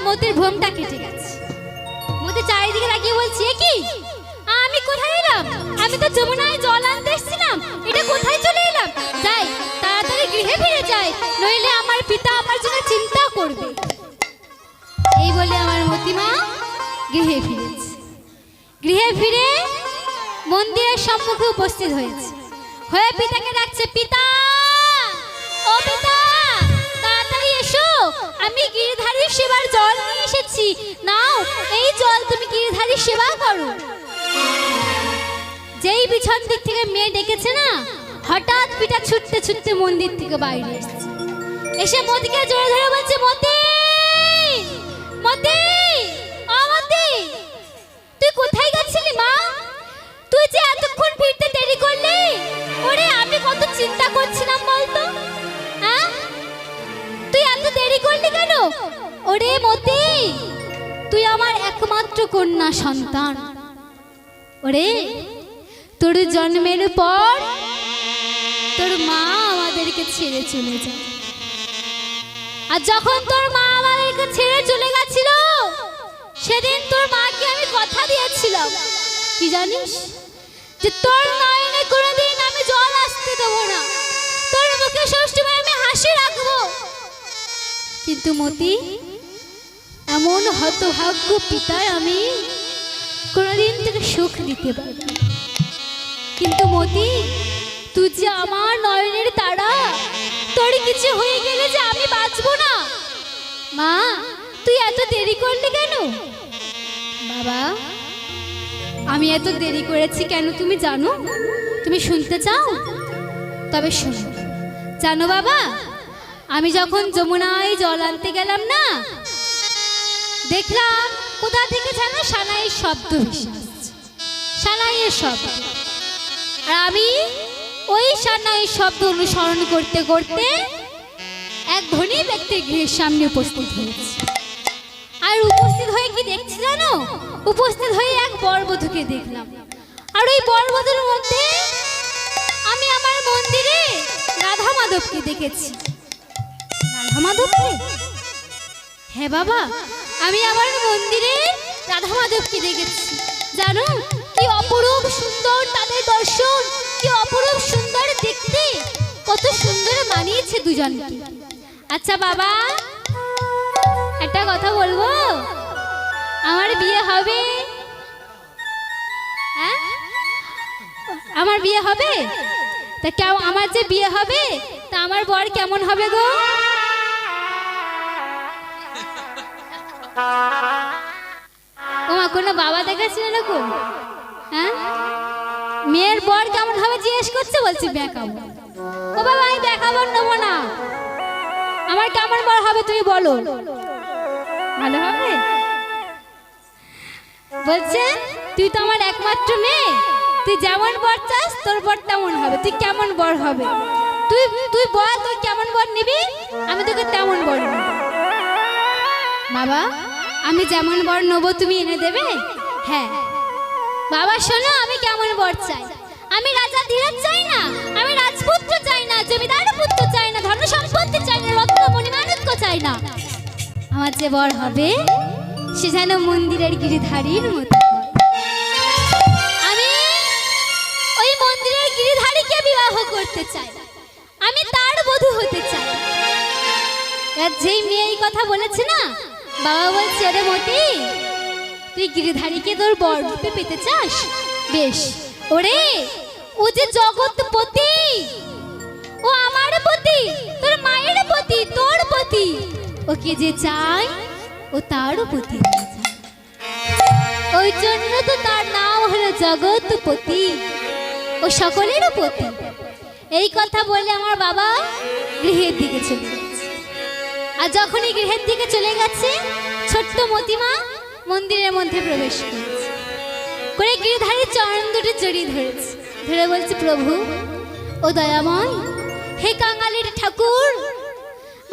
মতির ভ্রমটা কেটে গেছে। মতি চারিদিকে তাকিয়ে বলছে, কি আমি কোথায় এলাম? আমি তো যমুনায় জল আনতে এসেছিলাম, এটা কোথায় চলে এলাম? যাই তাড়াতাড়ি গৃহে ফিরে যাই, নইলে আমার পিতা আমার জন্য চিন্তা করবে। এই বলে আমার মতিমা গৃহে ফিরেছে। গৃহে ফিরে মন্দিরের সম্মুখে উপস্থিত হয়েছে, হয়ে পিতাকে ডাকছে, পিতা ও পিতা তাড়াতাড়ি এসো, আমি গিরিধারী সেবার জল নিয়ে এসেছি, নাও এই জল তুমি গিরিধারী সেবা করো। যেই পিছন দিক থেকে মেয়ে ডেকেছে না, হঠাৎ পিতা ছুটতে ছুটতে মন্দির থেকে বাইরে এসেছে। এসে মতিকে জোরে ধরে বলছে, মতি মতি ও মতি, তুই কোথায় গেছিলি মা? তুই যে এতক্ষণ ফিরতে দেরি করলি, ওরে আমি কত চিন্তা করছিলাম বলতো। হ্যাঁ তুই এত দেরি করলি কেন? ওরে মতি, তুই আমার একমাত্র কন্যা সন্তান। ওরে তোর জন্মের পর তোর মা আমাদেরকে ছেড়ে চলে যায়, আর যখন তোর মা আমাদেরকে ছেড়ে চলে গেছিল, সেদিন তোর মাকে আমি কথা দিয়েছিলাম, কি জানিস, যে তোর নয়নে কোনোদিন আমি জল আসতে দেবো না, তোর মুখে সবসময় আমি হাসি রাখবো। কিন্তু মতি, এমন হতভাগ্য পিতার আমি কোনোদিন তোকে সুখ দিতে পারি। কিন্তু মতি, তুই যে আমার নয়নের তারা, তোর কিছু হয়ে গেলে যে আমি বাঁচবো না। মা তুই এত দেরি করলি কেন? বাবা আমি এত দেরি করেছি কেন তুমি জানো? তুমি শুনতে চাও? তবে শোনো। জানো বাবা, আমি যখন যমুনায় জল আনতে গেলাম না, দেখলাম কোথা থেকে যেন সানাইয়ের শব্দ ভেসে আসছে, সানাইয়ের শব্দ। আর আমি ওই সানাইয়ের শব্দ অনুসরণ করতে করতে এক ধনী ব্যক্তির গৃহের সামনে উপস্থিত হয়েছি। আর উপস্থিত হয়ে কি দেখছি জানো? উপস্থিত হয়ে এক বরবধূকে দেখলাম। আর ওই বরবধূর মধ্যে আমি আমার মন্দিরে রাধা মাধবকে দেখেছি। রাধা মাধবকে? হ্যাঁ বাবা, আমি আমার মন্দিরে রাধা মাধবকে দেখেছি। জানো কি অপরূপ সুন্দর তাদের দর্শন, কি অপরূপ সুন্দর দেখতে, কত সুন্দর মানিয়েছে দুজনকে। আচ্ছা বাবা, একটা কথা বলবো, আমার বিয়ে হবে? হ্যাঁ, আমার বিয়ে হবে? তা কেমন, আমার যে বিয়ে হবে তা আমার বর কেমন হবে গো? ওমা, কোনো বাবা দেখাচ্ছিল না গো? হ্যাঁ, মেয়ের বর কেমন হবে জিজ্ঞেস করছে, বলছি দেখাবো। ও বাবা, আমি দেখাবো নেবো না, আমার কেমন বর হবে তুমি বলো। ভালো হবে? বলছে তুই তো আমার একমাত্র মেয়ে, তুই যেমন বর চাস তোর বর তেমন হবে, তুই কেমন বর হবে তুই তুই বল, তুই কেমন বর নিবি, আমি তোকে তেমন বর নেব। বাবা, আমি যেমন বর নেব তুমি এনে দেবে? হ্যাঁ বাবা, শোনো, আমি কেমন বর চাই? আমি রাজা ধীরাজ চাই না, আমি রাজপুত্র চাই না, জমিদার পুত্র চাই না, ধন সম্পত্তি চাই না, রত্নমণি মাণিক্য চাই না। আমার যে বর হবে সে যেন মন্দিরের গিরিধারীর মতো। আমি ওই মন্দিরের গিরিধারীকে বিবাহ করতে চাই, আমি তার বধূ হতে চাই। যেই মেয়ে এই কথা বলেছে না, বাবা বলছে ওরে মতি, তুই গিরিধারীকে তোর বর রূপে পেতে চাস? বেশ, ওরে ও যে জগৎপতি, ও আমার পতি, তোর মায়ের পতি, তোর পতি, ওকে যে চাই ও তারও পতি। ওই জন্য তো তার নাম হলো জগৎপতি, ও সকলেরও পতি। এই কথা বলে আমার বাবা গৃহের দিকে চলে গেছে। আর যখনই গৃহের দিকে চলে গেছে, ছোট্ট মতিমা মন্দিরের মধ্যে প্রবেশ করেছে, করে গিরিধারীর চরণ দুটো জড়িয়ে ধরেছে, ধরে বলছে প্রভু ও দয়াময়, হে কাঙালির ঠাকুর,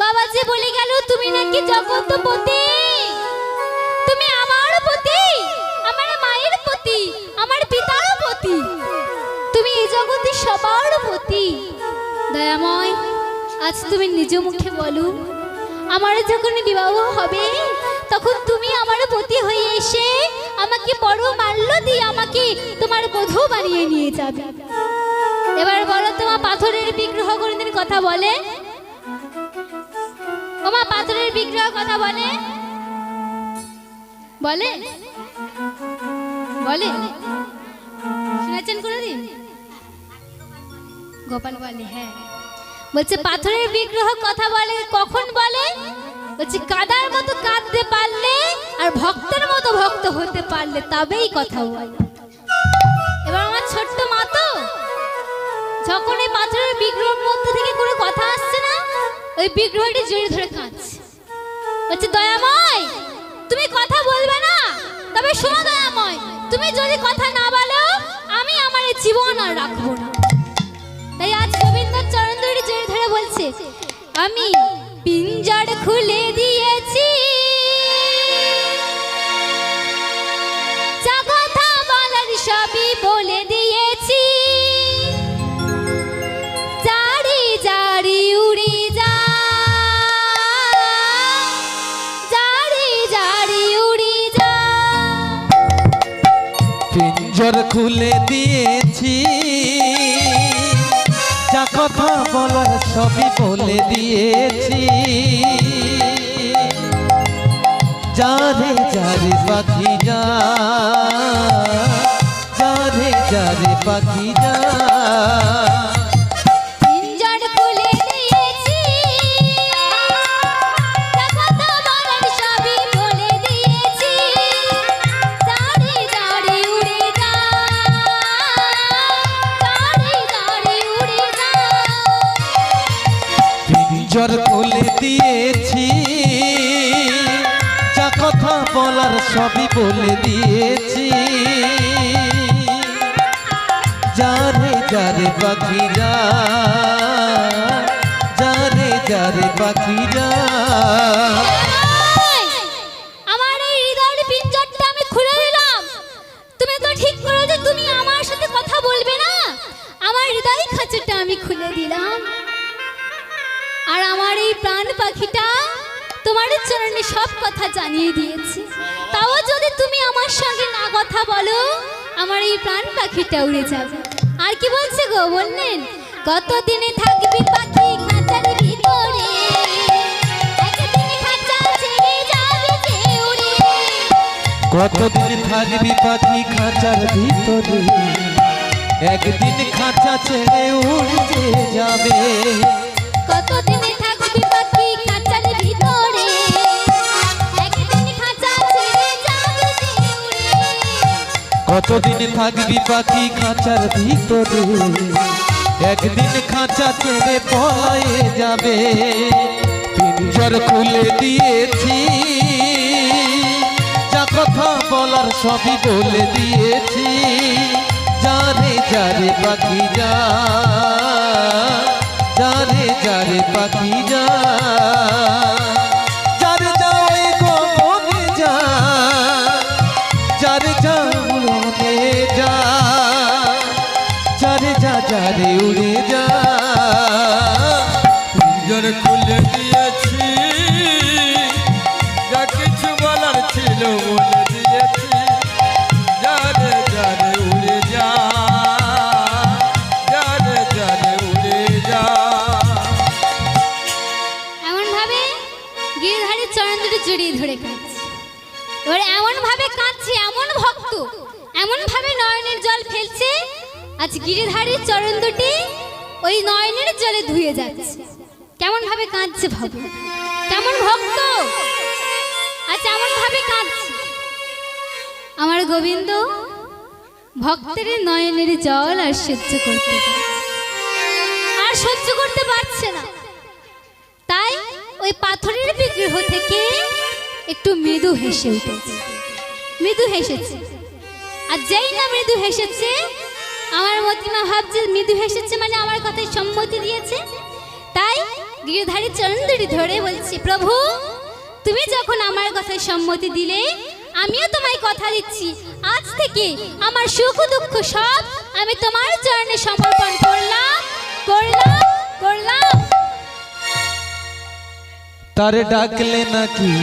বাবা যে বলে গেল তুমি নাকি জগৎপতি, তুমি আমার পতি, আমার মায়ের পতি, আমার পিতার পতি, তুমি এই জগতে সবার পতি। দয়াময়, আজ তুমি নিজ মুখে বলো, আমার যখন বিবাহ হবে তখন তুমি আমার পতি হয়ে এসে আমাকে বড় মাল্য দিয়ে আমাকে তোমার বধূ বানিয়ে নিয়ে যাবে। এবার বলো, তোমার পাথরের বিগ্রহ কোনদিন কথা বলে? তোমার পাথরের বিগ্রহ কথা বলে? বলে? বলে? শুনেছেন কোনদিন? গোপাল বলে, হ্যাঁ। বলছে পাথরের বিগ্রহ কথা বলে, কখন বলে? বলছে কাদার মতো কাঁদতে পারলে আর ভক্তের মতো ভক্ত হতে পারলে তবেই কথা বলে। এবার আমার ছোট্ট মা তো যখন এই পাথরের বিগ্রহের মধ্যে থেকে কোনো কথা আসছে না, ওই বিগ্রহটি জড়িয়ে ধরে কাঁদছে। বলছে দয়াময়, তুমি কথা বলবে না? তবে শোনো দয়াময়, তুমি যদি কথা না বলো আমি আমার জীবন আর রাখবো না। তাই আজ গোবিন্দর চরণ দুটি জড়িয়ে ধরে বলছে, আমি পিঞ্জর খুলে দিয়েছি, যা কথা বলার সবই বলে দিয়েছি, জারি জারি উড়ি যা, জারি জারি উড়ি যা। পিঞ্জর খুলে দিয়েছি, যা কথা বলার সবই বলে দিয়েছি, যারে যারে পাখি যা, যারে যারে পাখি যা। পিঞ্জর খুলে দিয়েছি, যা কথা বলার সবই বলে দিয়েছি, জারি জারি উড়ে যা, জারি জারি উড়ে যা। পিঞ্জর খুলে দিয়েছি, যা কথা কথা বলার সবই বলে দিয়েছি। যারে যারে পাখি যা, যারে যারে পাখি যা। আমার এই হৃদয়ের পিঞ্জরটা আমি খুলে দিলাম। তুমি তো ঠিক করো যে তুমি আমার সাথে কথা বলবে না। আমার হৃদয় খাঁচাটা আমি খুলে দিলাম, আর আমার এই প্রাণ পাখিটা তোমার চরণে সব কথা জানিয়ে দিয়েছি। তাও যদি তুমি আমার সঙ্গে না কথা বলো, আমার এই প্রাণ পাখিটা উড়ে যাবে। আর কি বলছে গো, বললেন কতদিনে থাকবি পাখি খাঁচার ভিতরে, একদিন খাঁচা ছেড়ে যাবে যে উড়ে। কতদিন থাকবি পাখি খাঁচার ভিতরে, একদিন খাঁচা ছেড়ে উড়ে যাবে। কতদিনে থাকবি পাখি খাঁচার ভিতরে, একদিন খাঁচা ছেড়ে যাবে যে উড়ে। কতদিন থাকবি পাখি খাঁচার ভিতরে, একদিন খাঁচা ছেড়ে পলায়ে যাবে। পিঞ্জর খুলে দিয়েছি, যা কথা বলার সবই বলে দিয়েছি। যারে যারে পাখি যা, যারে যারে পাখি যা। যারে যাওয়াই গোপনে যা, যারে যা উড়নে যা, যারে যা যারে উড়ে যা। পিঞ্জর খুলে দিয়েছি, যা কিছু বলার ছিল বলে দিয়েছি। যারে যারে উড়ে যা, যারে যারে উড়ে যা। এমন ভাবে গিরিধারীর চরণ দুটি জড়িয়ে ধরে কাঁদছে। এবার এমন ভাবে কাঁদছে, এমন ভক্ত এমন ভাবে নয়নের জল ফেলছে, আজ গিরিধারীর চরণ দুটি ওই নয়নের জলে ধুয়ে যাচ্ছে। কেমন ভাবে কাঁদছে ভাবো, কেমন ভক্ত আজ এমন ভাবে কাঁদছে। আমার গোবিন্দ ভক্তের নয়নের জল আর সহ্য করতে পারছে, আর সহ্য করতে পারছে না। তাই ওই পাথরের বিগ্রহ থেকে একটু মৃদু হেসে উঠেছে, মৃদু হেসেছে। আর যেই না মৃদু হেসেছে, আমার মতিমা ভাবছে মৃদু হেসেছে মানে আমার কথায় সম্মতি দিয়েছে। তাই গিরিধারী চরণ দুটি ধরে বলছি, প্রভু তুমি যখন আমার কথায় সম্মতি দিলে, আমিও তোমায় কথা দিচ্ছি, আজ থেকে আমার সুখ দুঃখ সব আমি তোমার চরণে সমর্পণ করলাম, করলাম, করলাম। তারে ডাকলে নাকি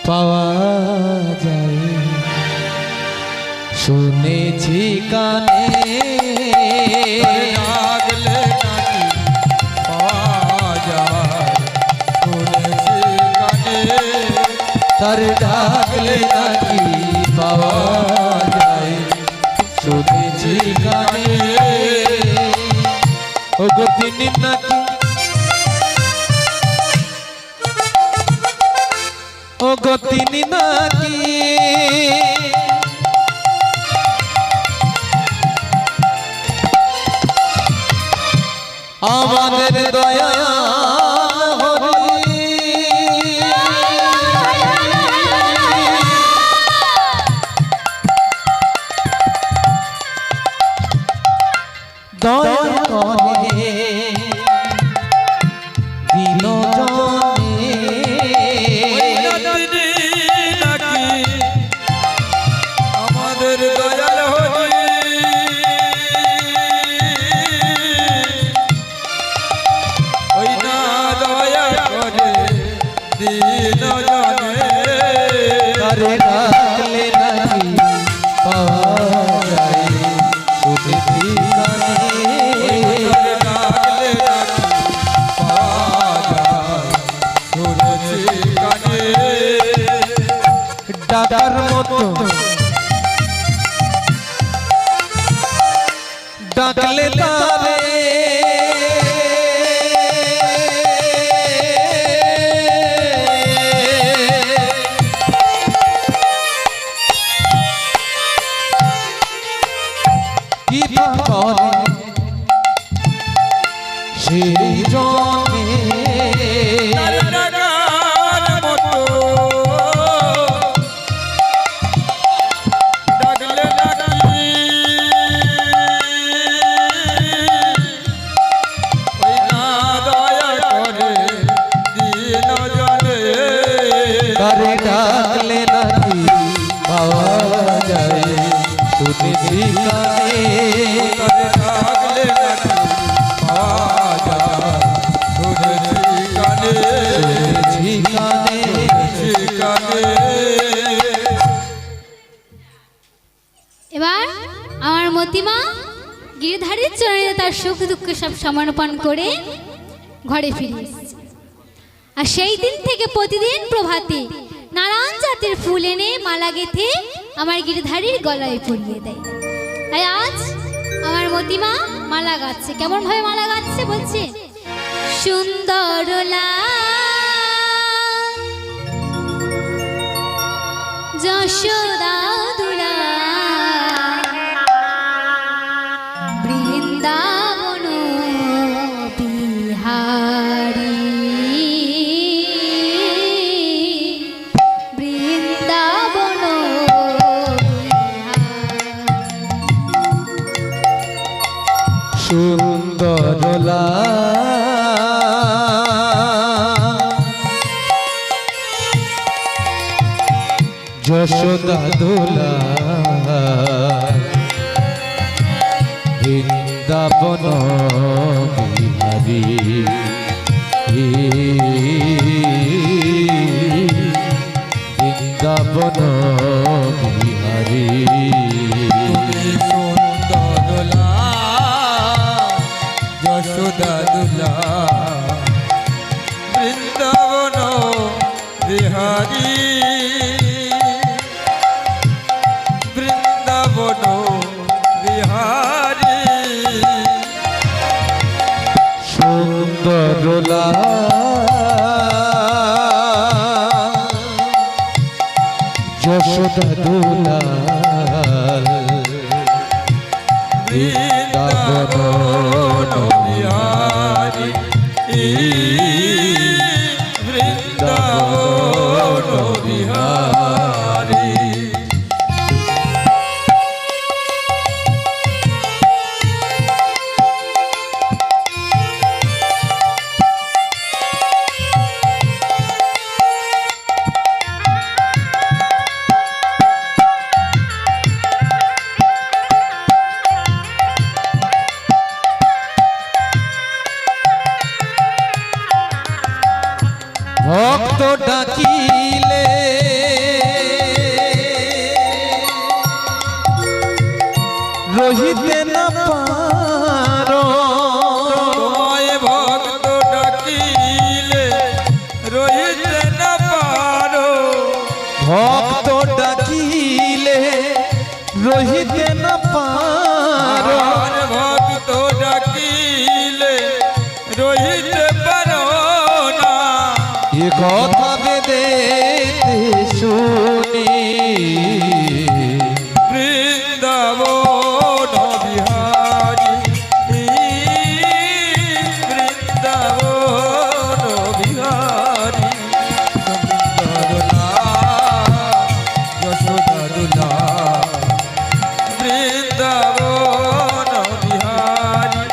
পাওয়া যায়, শুনেছি কানে। লাগলে নাকি পাওয়া যায়, শুনেছি কানে। তারে ডাকলে নাকি পাওয়া যায়, শুনেছি কানে। ও গো তিনি নাকি, ও গো তিনি নাকি আমাদের দয়া হরি। দয়া করে দিন জনে। তিনি নাকি আমাদের দয়াল হরি। ওই না দয়া করে দিন জনে। তারে ডাকলে নাকি পাওয়া যায়, শুনেছি কানে। লাগলে নাকি পাওয়া যায়, শুনেছি কানে। ডাকার মতো ডাকলে তারে, কি করে সেই জনে। তার ডাকার মতো গিরিধারীর চরণে তার সুখ দুঃখ সব সমর্পণ করে ঘরে ফিরে এসেছে। আর সেই দিন থেকে প্রতিদিন প্রভাতে নানান জাতের ফুল এনে মালা গেঁথে আমার গিরিধারীর গলায় পরিয়ে দেয়। তাই আজ আমার মতিমা মালা গাচ্ছে। কেমন ভাবে মালা গাচ্ছে বলছে, সুন্দর যশোদা দুলা বৃন্দাবন বিহারী, বৃন্দাবন সুন্দরলা যশোদা দোলা বৃন্দাবন বিহারী, বৃন্দাবন বিহারী। তুমি সুন্দরলা যশোদা দুলা বৃন্দাবন বিহারী, বৃন্দাবন বিহারী। সুন্দরলা যশোদা দোলা বৃন্দাবন বিহারী, বৃন্দাবন বিহারী। ভক্ত ডাকিলে রহিতে না পারো, তোমায় ভক্ত ডাকিলে রহিতে না পারো, ভক্ত ডাকিলে রহিতে না পারো, আর ভক্ত ডাকিলে রহিতে পারো না। এ কথা বেদেতে শুনি বৃন্দাবন বিহারী, বৃন্দাবন বিহারী। সুন্দরলা যশোদা দুলা বৃন্দাবন বিহারী,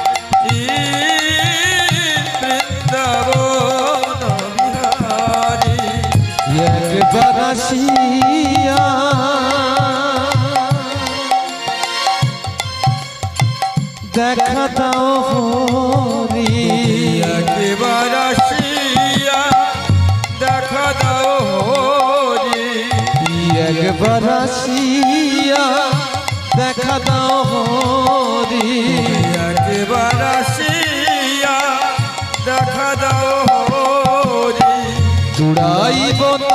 বৃন্দাবন বিহারী। একবার আসিয়া দেখা দাও হরি, একবার আসিয়া দেখা দাও হরি, একবার আসিয়া দেখা দাও হরি, একবার আসিয়া দেখা দাও হরি। জুড়াইব না